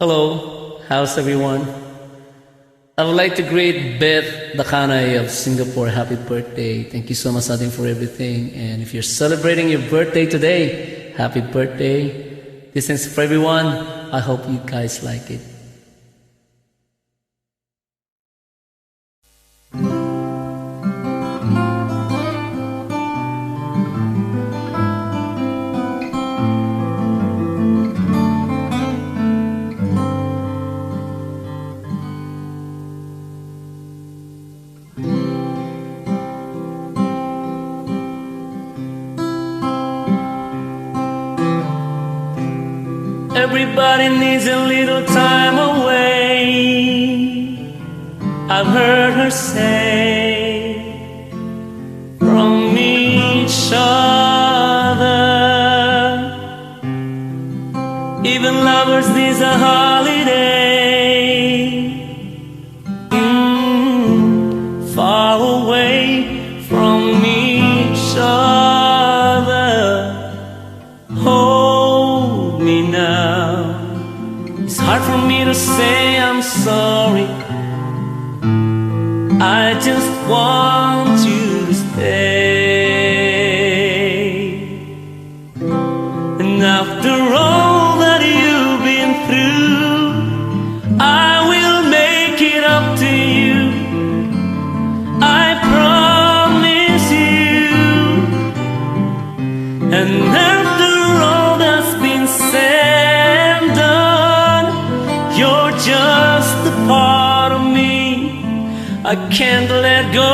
Hello, how's everyone? I would like to greet Beth Dakanay of Singapore. Happy birthday. Thank you so much, Ading, for everything. And if you're celebrating your birthday today, happy birthday. This is for everyone. I hope you guys like it. Everybody needs a little time away, I've heard her say, from each other. Even lovers need a holiday, far away from each other. Hold me now. It's hard for me to say I'm sorry. I just want you to stay. And after all that you've been through, I will make it up to you. I promise you. And after all that's been said and done, you're just a part of me I can't let go.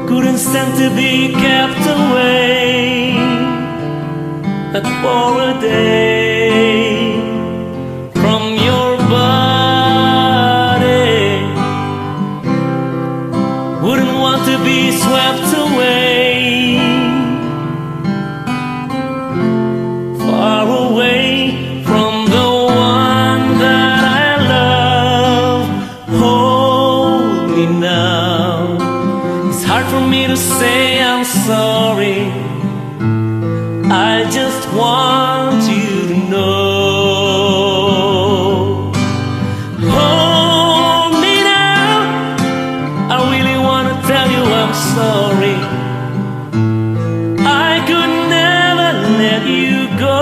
Couldn't stand to be kept away, but for a day from your body. Wouldn't want to be swept away, far away from the one that I love. Hold me now. It's hard for me to say I'm sorry. I just want you to know. Hold me now. I really want to tell you I'm sorry. I could never let you go.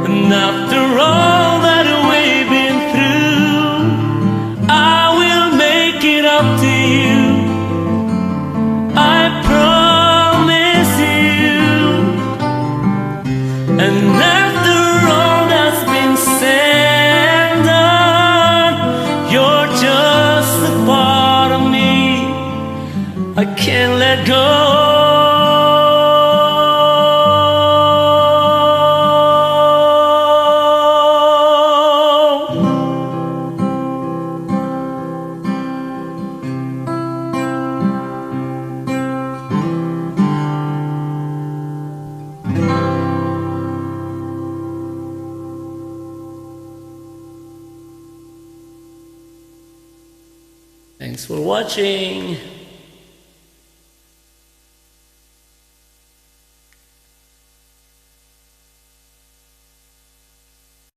And after all that we've been through, I will make it up to you. I promise you. And after all that's been said and done, you're just a part of me I can't let go. Thanks for watching.